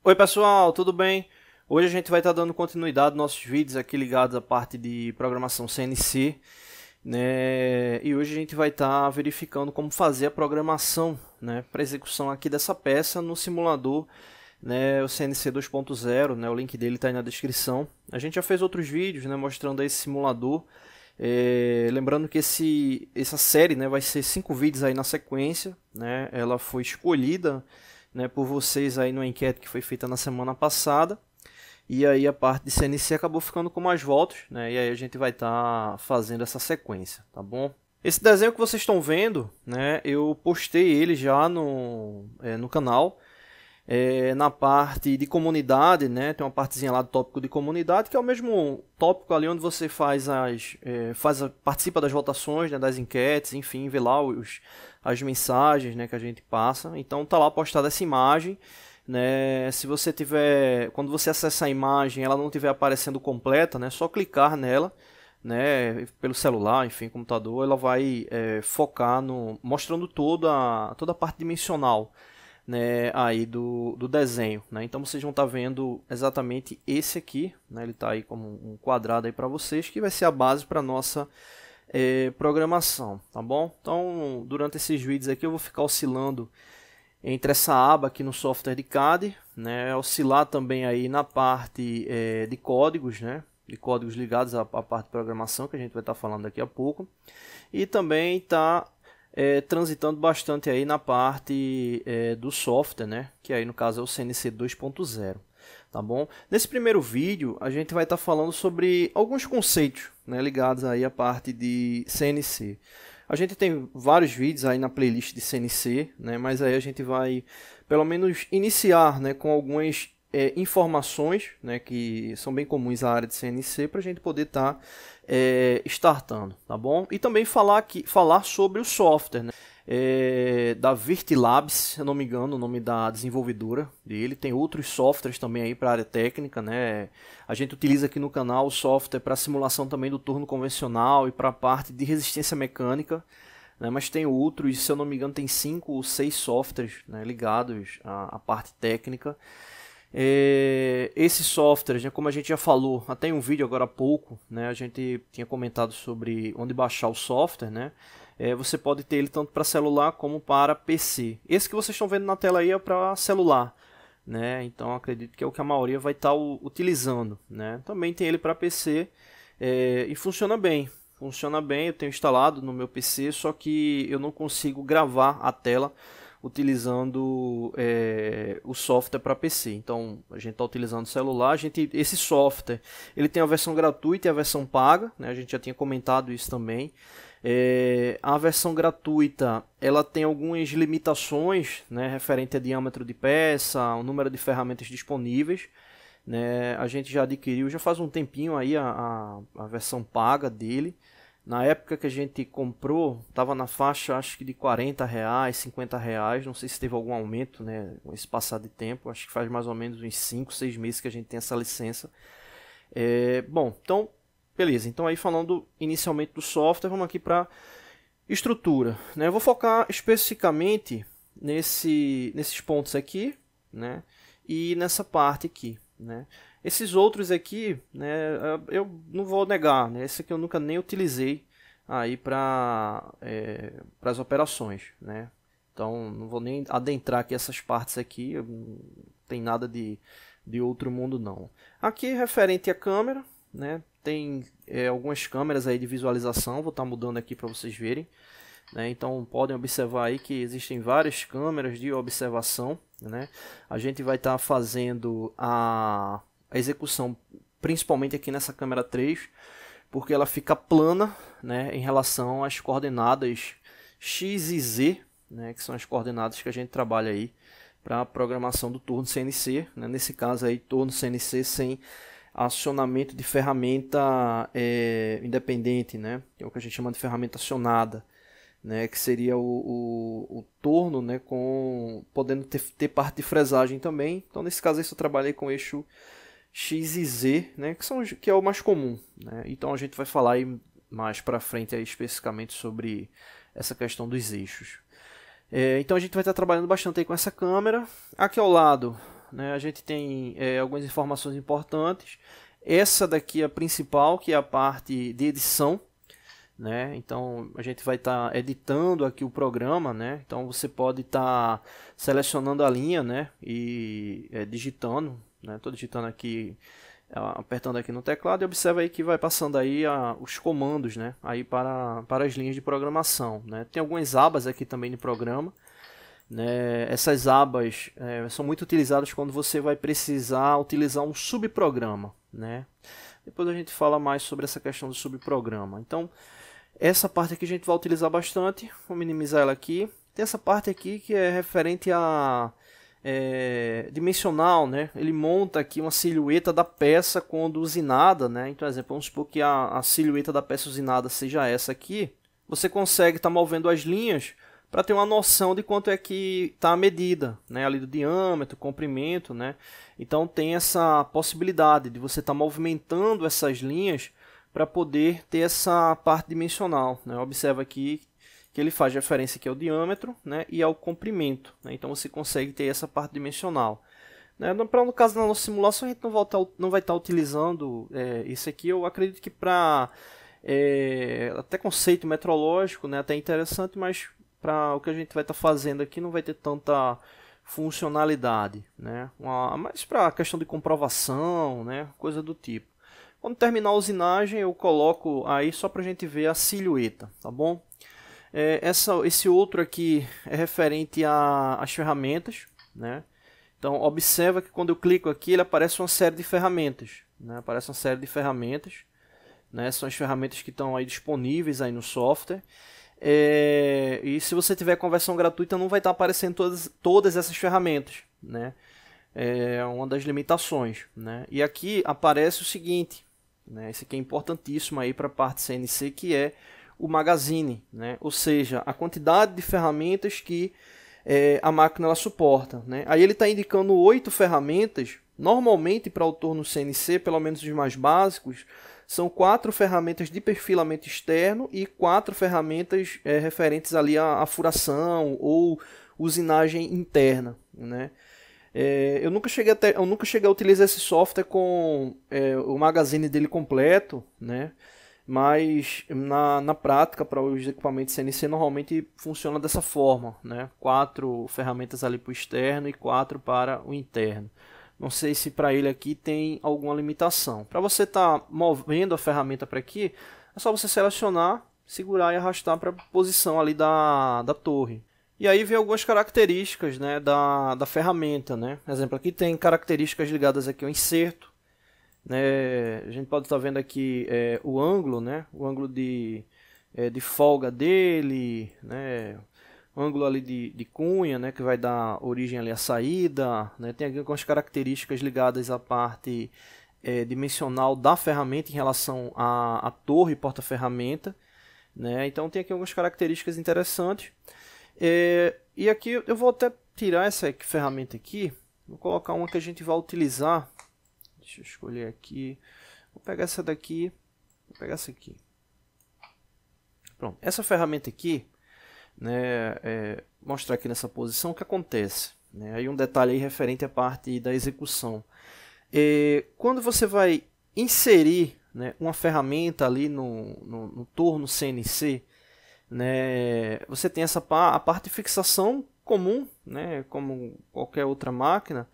Oi pessoal, tudo bem? Hoje a gente vai estar dando continuidade aos nossos vídeos aqui ligados à parte de programação CNC, né? E hoje a gente vai estar verificando como fazer a programação, né, para execução aqui dessa peça no simulador, né, o CNC 2.0, né? O link dele está aí na descrição. A gente já fez outros vídeos, né, mostrando esse simulador. Lembrando que essa série, né, vai ser 5 vídeos aí na sequência, né? Ela foi escolhida, né, por vocês aí numa enquete que foi feita na semana passada. E aí a parte de CNC acabou ficando com mais votos, né? E aí a gente vai estar fazendo essa sequência, tá bom? Esse desenho que vocês estão vendo, né, eu postei ele já no canal. Na parte de comunidade, né, tem uma partezinha lá do tópico de comunidade, que é o mesmo tópico ali onde você participa das votações, né, das enquetes, enfim, vê lá as mensagens, né, que a gente passa. Então tá lá postada essa imagem, né? Se você tiver, quando você acessar a imagem, ela não estiver aparecendo completa, né, só clicar nela, né, pelo celular, enfim, computador, ela vai focar mostrando toda a parte dimensional, né, aí do desenho, né? Então vocês vão estar vendo exatamente esse aqui, né? Ele está aí como um quadrado aí para vocês, que vai ser a base para nossa programação, tá bom? Então durante esses vídeos aqui eu vou ficar oscilando entre essa aba aqui no software de CAD, né? Oscilar também aí na parte de códigos, né? De códigos ligados à parte de programação, que a gente vai estar falando daqui a pouco, e também está transitando bastante aí na parte do software, né? Que aí no caso é o CNC 2.0, tá bom? Nesse primeiro vídeo a gente vai estar falando sobre alguns conceitos, né, ligados aí à parte de CNC. A gente tem vários vídeos aí na playlist de CNC, né? Mas aí a gente vai pelo menos iniciar, né, com algumas informações, né, que são bem comuns à área de CNC, para a gente poder estar startando, tá bom? E também falar sobre o software, né, da Virtilabs, se eu não me engano, o nome da desenvolvedora dele. Tem outros softwares também aí para a área técnica, né? A gente utiliza aqui no canal o software para simulação também do turno convencional e para a parte de resistência mecânica, né? Mas tem outros, se eu não me engano, tem 5 ou 6 softwares, né, ligados à parte técnica. Esse software, né, como a gente já falou até em um vídeo agora há pouco, né, a gente tinha comentado sobre onde baixar o software, né? Você pode ter ele tanto para celular como para PC. Esse que vocês estão vendo na tela aí é para celular, né? Então acredito que é o que a maioria vai estar utilizando, né? Também tem ele para PC e funciona bem. Funciona bem, eu tenho instalado no meu PC, só que eu não consigo gravar a tela utilizando o software para PC. Então a gente está utilizando o celular. Esse software ele tem a versão gratuita e a versão paga, né? A gente já tinha comentado isso também. A versão gratuita ela tem algumas limitações, né, referente a diâmetro de peça, o número de ferramentas disponíveis, né? A gente já adquiriu já faz um tempinho aí a versão paga dele. Na época que a gente comprou, estava na faixa acho que de R$40, R$50. Não sei se teve algum aumento, né, com esse passar de tempo. Acho que faz mais ou menos uns 5, 6 meses que a gente tem essa licença. Bom, então, beleza. Então aí falando inicialmente do software, vamos aqui para estrutura, né? Eu vou focar especificamente nesses pontos aqui, né, e nessa parte aqui, né? Esses outros aqui, né, eu não vou negar, né? Esse aqui eu nunca nem utilizei aí para as operações, né? Então não vou nem adentrar aqui essas partes aqui, não tem nada de outro mundo não. Aqui referente à câmera, né? Tem algumas câmeras aí de visualização, vou estar mudando aqui para vocês verem, né? Então podem observar aí que existem várias câmeras de observação, né? A gente vai estar fazendo a execução principalmente aqui nessa câmera 3, porque ela fica plana, né, em relação às coordenadas X e Z, né, que são as coordenadas que a gente trabalha aí para a programação do turno CNC, né? Nesse caso aí turno CNC sem acionamento de ferramenta independente, né, que é o que a gente chama de ferramenta acionada, né, que seria o torno, né, podendo ter parte de fresagem também. Então nesse caso aí eu trabalhei com eixo X e Z, né, que é o mais comum, né? Então a gente vai falar aí mais para frente aí especificamente sobre essa questão dos eixos. Então a gente vai estar trabalhando bastante aí com essa câmera. Aqui ao lado né, a gente tem algumas informações importantes. Essa daqui é a principal, que é a parte de edição, né? Então a gente vai estar editando aqui o programa, né? Então você pode estar selecionando a linha, né? E digitando, né? Estou digitando aqui, apertando aqui no teclado, e observa aí que vai passando aí os comandos, né? Aí para as linhas de programação, né? Tem algumas abas aqui também no programa, né? Essas abas são muito utilizadas quando você vai precisar utilizar um subprograma, né? Depois a gente fala mais sobre essa questão do subprograma. Então, essa parte aqui a gente vai utilizar bastante. Vou minimizar ela aqui. Tem essa parte aqui que é referente a dimensional, né? Ele monta aqui uma silhueta da peça quando usinada, né? Então, exemplo, vamos supor que a silhueta da peça usinada seja essa aqui. Você consegue estar movendo as linhas para ter uma noção de quanto é que está a medida, né? Ali do diâmetro, comprimento, né? Então tem essa possibilidade de você estar movimentando essas linhas para poder ter essa parte dimensional, né? Observa aqui que ele faz referência aqui ao diâmetro, né? E ao comprimento, né? Então você consegue ter essa parte dimensional, né? No caso da nossa simulação a gente não vai estar utilizando isso aqui. Eu acredito que para até conceito metrológico, né? Até interessante, mas para o que a gente vai estar fazendo aqui não vai ter tanta funcionalidade, né? Mas para a questão de comprovação, né? Coisa do tipo. Quando terminar a usinagem, eu coloco aí só para a gente ver a silhueta, tá bom? Esse outro aqui é referente às ferramentas, né? Então, observa que quando eu clico aqui, ele aparece uma série de ferramentas, né? Aparece uma série de ferramentas, né? São as ferramentas que estão aí disponíveis aí no software. E se você tiver conversão gratuita, não vai estar aparecendo todas essas ferramentas, né? É uma das limitações, né? E aqui aparece o seguinte, né? Esse aqui é importantíssimo aí para a parte CNC, que é o magazine, né? Ou seja, a quantidade de ferramentas que a máquina ela suporta, né? Aí ele está indicando 8 ferramentas. Normalmente para o torno CNC, pelo menos os mais básicos, são 4 ferramentas de perfilamento externo e 4 ferramentas referentes ali à furação ou usinagem interna, né? Eu nunca cheguei a utilizar esse software com o magazine dele completo, né? Mas na prática, para os equipamentos CNC, normalmente funciona dessa forma, né? 4 ferramentas ali para o externo e 4 para o interno. Não sei se para ele aqui tem alguma limitação. Para você estar movendo a ferramenta para aqui, é só você selecionar, segurar e arrastar para a posição ali da torre. E aí vem algumas características, né, da ferramenta, né? Por exemplo, aqui tem características ligadas aqui ao inserto, né? A gente pode estar vendo aqui o ângulo, né? O ângulo de folga dele, né? O ângulo ali de cunha, né? Que vai dar origem ali à saída, né? Tem aqui algumas características ligadas à parte dimensional da ferramenta em relação à torre porta-ferramenta, né? Então tem aqui algumas características interessantes. E aqui eu vou até tirar essa ferramenta aqui, vou colocar uma que a gente vai utilizar. Deixa eu escolher aqui, vou pegar essa daqui, vou pegar essa aqui. Pronto, essa ferramenta aqui, né, mostrar aqui nessa posição o que acontece, né? Aí um detalhe aí referente à parte da execução. Quando você vai inserir, né, uma ferramenta ali no torno CNC, né, você tem a parte de fixação comum, né, como qualquer outra máquina,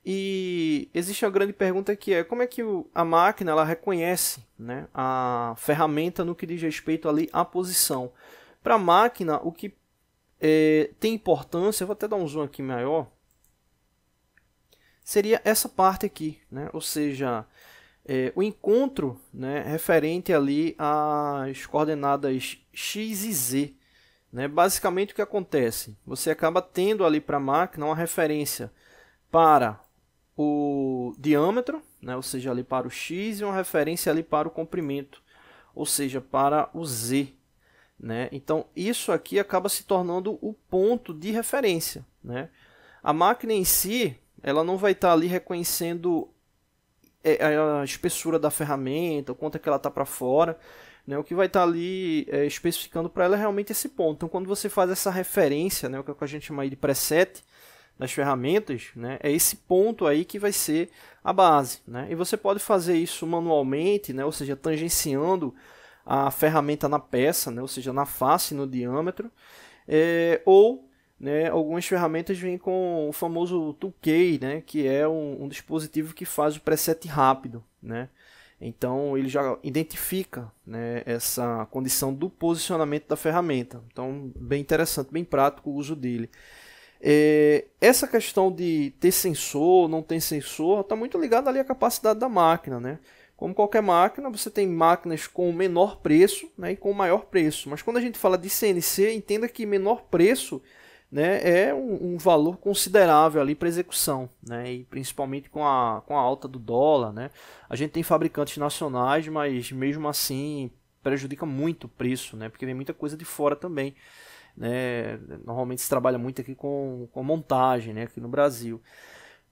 e existe uma grande pergunta que é como é que a máquina ela reconhece, né, a ferramenta no que diz respeito ali à posição. Para a máquina, o que tem importância, eu vou até dar um zoom aqui maior, seria essa parte aqui, né, ou seja, o encontro, né, referente ali às coordenadas X e Z, né? Basicamente o que acontece? Você acaba tendo ali para a máquina uma referência para o diâmetro, né, ou seja, ali para o X, e uma referência ali para o comprimento, ou seja, para o Z, né? Então isso aqui acaba se tornando o ponto de referência, né? A máquina em si, ela não vai estar ali reconhecendo a espessura da ferramenta, o quanto é que ela está para fora, né? O que vai estar ali especificando para ela é realmente esse ponto. Então, quando você faz essa referência, né, o que a gente chama aí de preset, das ferramentas, né, é esse ponto aí que vai ser a base, né? E você pode fazer isso manualmente, né, ou seja, tangenciando a ferramenta na peça, né, ou seja, na face, no diâmetro, ou, né, algumas ferramentas vêm com o famoso toolkey, né, que é um dispositivo que faz o preset rápido, né? Então ele já identifica, né, essa condição do posicionamento da ferramenta. Então, bem interessante, bem prático o uso dele. Essa questão de ter sensor, não ter sensor, está muito ligada ali à capacidade da máquina, né? Como qualquer máquina, você tem máquinas com menor preço, né, e com maior preço. Mas quando a gente fala de CNC, entenda que menor preço, né, é um valor considerável ali para execução, né, e principalmente com a alta do dólar, né? A gente tem fabricantes nacionais, mas mesmo assim prejudica muito o preço, né, porque vem muita coisa de fora também, né? Normalmente se trabalha muito aqui com montagem, né, aqui no Brasil.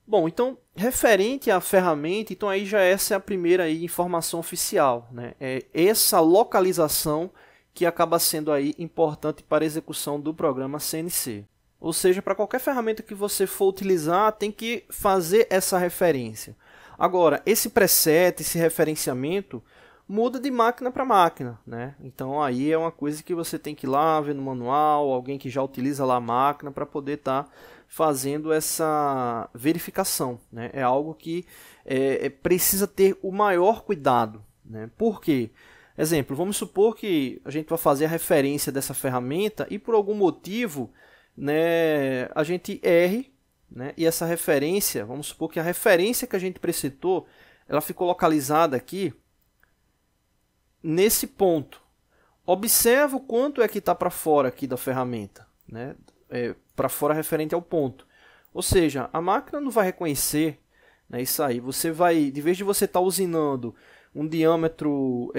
Bom, então, referente à ferramenta, então aí já essa é a primeira aí informação oficial, né? É essa localização que acaba sendo aí importante para a execução do programa CNC. Ou seja, para qualquer ferramenta que você for utilizar, tem que fazer essa referência. Agora, esse preset, esse referenciamento, muda de máquina para máquina, né? Então aí é uma coisa que você tem que ir lá ver no manual, alguém que já utiliza lá a máquina para poder estar fazendo essa verificação, né? É algo que precisa ter o maior cuidado, né? Por quê? Exemplo, vamos supor que a gente vai fazer a referência dessa ferramenta e por algum motivo, né, a gente erre, né, e essa referência, vamos supor que a referência que a gente precitou, ela ficou localizada aqui nesse ponto. Observa o quanto é que está para fora aqui da ferramenta, né? Para fora referente ao ponto. Ou seja, a máquina não vai reconhecer, né, isso aí. Você vai, de vez de você estar usinando um diâmetro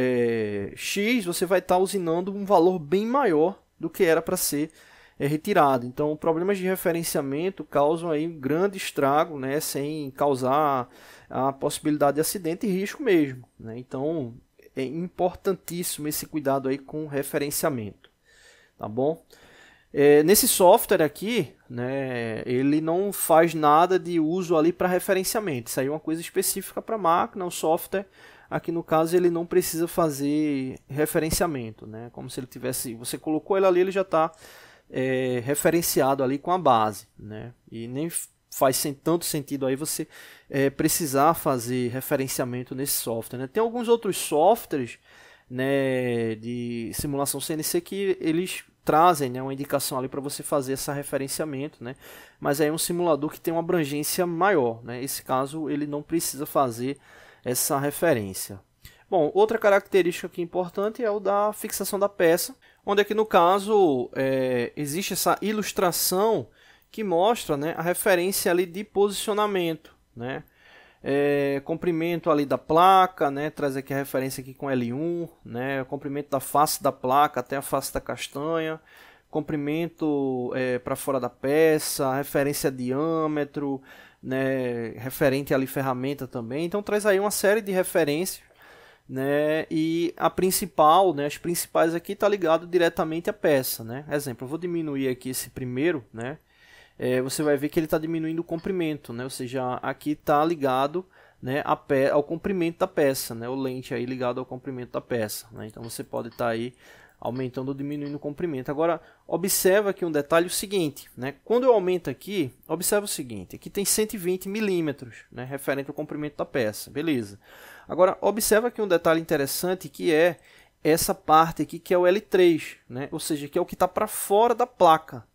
X, você vai estar usinando um valor bem maior do que era para ser retirado. Então, problemas de referenciamento causam aí um grande estrago, né, sem causar a possibilidade de acidente e risco mesmo, né? Então, é importantíssimo esse cuidado aí com o referenciamento, tá bom? Nesse software aqui, né, ele não faz nada de uso ali para referenciamento. Isso aí é uma coisa específica para a máquina. O software, aqui no caso, ele não precisa fazer referenciamento, né? Como se ele tivesse, você colocou ele ali, ele já está referenciado ali com a base, né? E nem faz tanto sentido aí você precisar fazer referenciamento nesse software, né? Tem alguns outros softwares, né, de simulação CNC que eles trazem, né, uma indicação ali para você fazer esse referenciamento, né? Mas aí é um simulador que tem uma abrangência maior, né? Esse caso ele não precisa fazer essa referência. Bom, outra característica aqui importante é o da fixação da peça, onde aqui no caso existe essa ilustração que mostra, né, a referência ali de posicionamento, né? Comprimento ali da placa, né, traz aqui a referência aqui com L1, né, o comprimento da face da placa até a face da castanha, comprimento para fora da peça, referência a diâmetro, né, referente ali ferramenta também. Então traz aí uma série de referências, né, e a principal, né, as principais aqui tá ligado diretamente à peça, né? Exemplo, eu vou diminuir aqui esse primeiro, né? Você vai ver que ele está diminuindo o comprimento, né? Ou seja, aqui está ligado, né, ao comprimento da peça, né? O lente aí ligado ao comprimento da peça, né? Então você pode estar aí aumentando ou diminuindo o comprimento. Agora, observa aqui um detalhe, o seguinte, né? Quando eu aumento aqui, observa o seguinte, aqui tem 120 milímetros, né, referente ao comprimento da peça, beleza. Agora, observa aqui um detalhe interessante que é essa parte aqui que é o L3, né? Ou seja, que é o que está para fora da placa,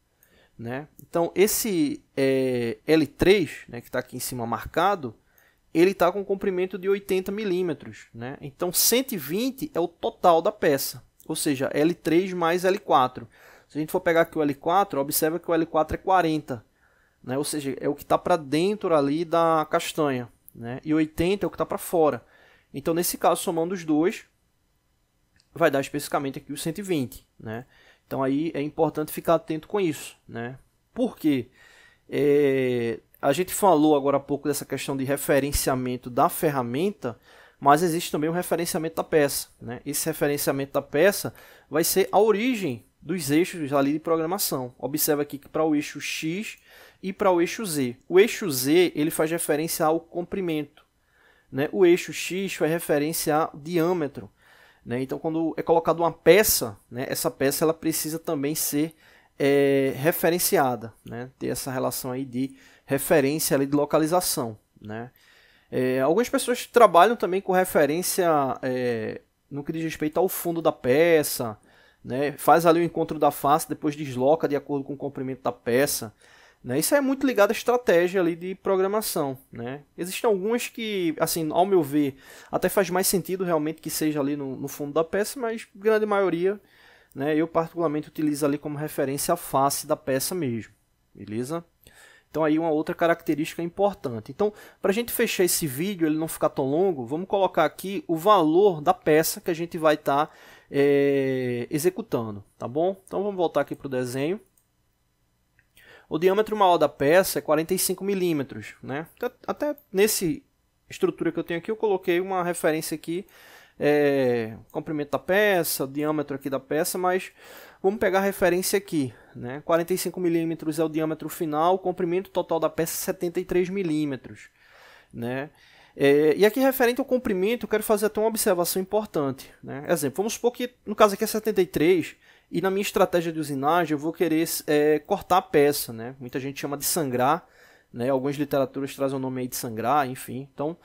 né? Então esse L3, né, que está aqui em cima marcado, ele está com um comprimento de 80 milímetros, né? Então 120 é o total da peça, ou seja, L3 mais L4. Se a gente for pegar aqui o L4, observa que o L4 é 40, né? Ou seja, é o que está para dentro ali da castanha, né? E 80 é o que está para fora. Então nesse caso, somando os dois, vai dar especificamente aqui os 120, né? Então aí é importante ficar atento com isso, né? Por quê? A gente falou agora há pouco dessa questão de referenciamento da ferramenta, mas existe também o referenciamento da peça, né? Esse referenciamento da peça vai ser a origem dos eixos ali de programação. Observa aqui que para o eixo X e para o eixo Z. O eixo Z ele faz referência ao comprimento, né? O eixo X faz referência ao diâmetro, né? Então, quando é colocada uma peça, né, essa peça ela precisa também ser referenciada, né? Ter essa relação aí de referência ali, de localização, né? Algumas pessoas trabalham também com referência no que diz respeito ao fundo da peça, né? Faz ali o encontro da face, depois desloca de acordo com o comprimento da peça, né? Isso é muito ligado à estratégia ali de programação, né? Existem algumas que, assim, ao meu ver, até faz mais sentido realmente que seja ali no fundo da peça, mas grande maioria, né, eu particularmente utilizo ali como referência a face da peça mesmo, beleza? Então aí uma outra característica importante. Então, para a gente fechar esse vídeo, ele não ficar tão longo, vamos colocar aqui o valor da peça que a gente vai estar executando, tá bom? Então vamos voltar aqui para o desenho. O diâmetro maior da peça é 45 milímetros, né? Até nesse estrutura que eu tenho aqui, eu coloquei uma referência aqui, comprimento da peça, diâmetro aqui da peça, mas vamos pegar a referência aqui, né? 45 milímetros é o diâmetro final, o comprimento total da peça é 73 milímetros, né? E aqui referente ao comprimento, eu quero fazer até uma observação importante, né? Exemplo, vamos supor que no caso aqui é 73 e na minha estratégia de usinagem eu vou querer cortar a peça, né? Muita gente chama de sangrar, né? Algumas literaturas trazem o nome aí de sangrar, enfim. Então,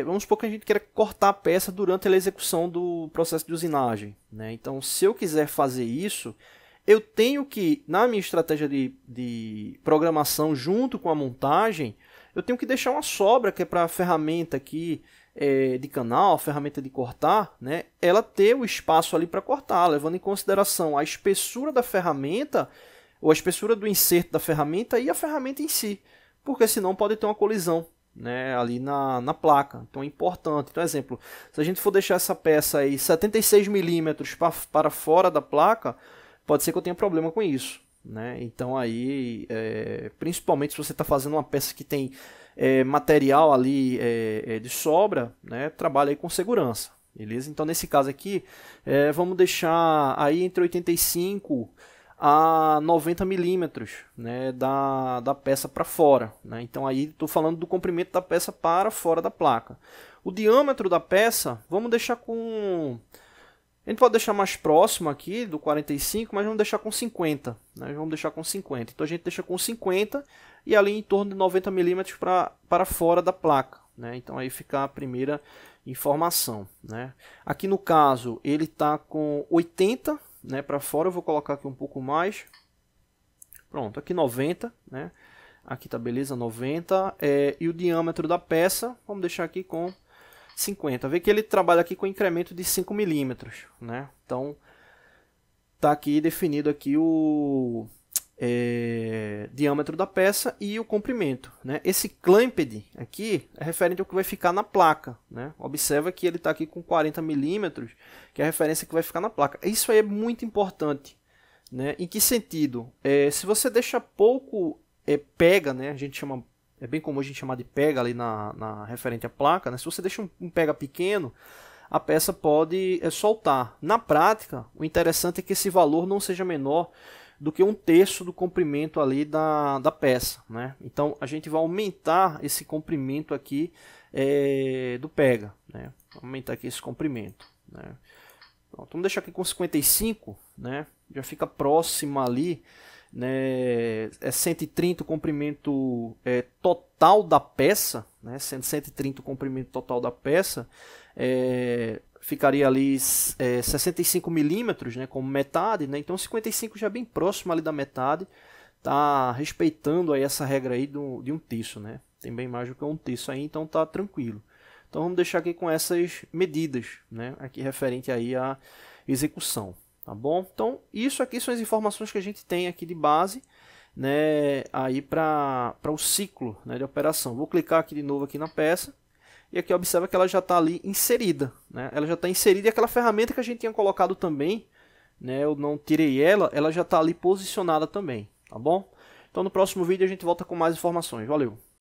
vamos supor que a gente queira cortar a peça durante a execução do processo de usinagem, né? Então, se eu quiser fazer isso, eu tenho que, na minha estratégia de programação junto com a montagem, eu tenho que deixar uma sobra que é para a ferramenta aqui de canal, a ferramenta de cortar, né? Ela ter o espaço ali para cortar, levando em consideração a espessura da ferramenta, ou a espessura do inserto da ferramenta e a ferramenta em si, porque senão pode ter uma colisão, né, ali na placa. Então é importante. Então, exemplo, se a gente for deixar essa peça aí 76 milímetros para fora da placa, pode ser que eu tenha problema com isso, né? Então aí, principalmente se você está fazendo uma peça que tem material ali de sobra, né, trabalha aí com segurança, beleza? Então nesse caso aqui, vamos deixar aí entre 85 a 90 milímetros, né, da peça para fora, né? Então aí estou falando do comprimento da peça para fora da placa. O diâmetro da peça, vamos deixar com... A gente pode deixar mais próximo aqui do 45, mas vamos deixar com 50, né? Vamos deixar com 50. Então a gente deixa com 50 e ali em torno de 90 milímetros para fora da placa, né? Então aí fica a primeira informação, né? Aqui no caso ele está com 80, né, para fora. Eu vou colocar aqui um pouco mais. Pronto, aqui 90, né? Aqui tá beleza, 90. E o diâmetro da peça, vamos deixar aqui com 50. Vê que ele trabalha aqui com incremento de 5 milímetros, né? Então tá aqui definido aqui o diâmetro da peça e o comprimento, né? Esse clamped aqui é referente ao que vai ficar na placa, né? Observa que ele está aqui com 40 milímetros, que é a referência que vai ficar na placa. Isso aí é muito importante, né? Em que sentido? Se você deixa pouco pega, né? A gente chama, é bem comum a gente chamar de pega ali na referente à placa, né? Se você deixa um pega pequeno, a peça pode soltar. Na prática, o interessante é que esse valor não seja menor do que 1/3 do comprimento ali da peça, né? Então a gente vai aumentar esse comprimento aqui do pega, né? Aumentar aqui esse comprimento, né? Pronto, vamos deixar aqui com 55, né? Já fica próximo ali, né? 130 o comprimento total da peça, né? 130 o comprimento total da peça, ficaria ali 65 milímetros, né, como metade, né? Então 55 já é bem próximo ali da metade, tá respeitando aí essa regra aí de 1/3, né? Tem bem mais do que 1/3 aí, então tá tranquilo. Então vamos deixar aqui com essas medidas, né, aqui referente aí à execução, tá bom? Então isso aqui são as informações que a gente tem aqui de base, né, aí para o ciclo, né, de operação. Vou clicar aqui de novo aqui na peça. E aqui observa que ela já está ali inserida, né? Ela já está inserida e aquela ferramenta que a gente tinha colocado também, né? Eu não tirei ela já está ali posicionada também, tá bom? Então no próximo vídeo a gente volta com mais informações. Valeu!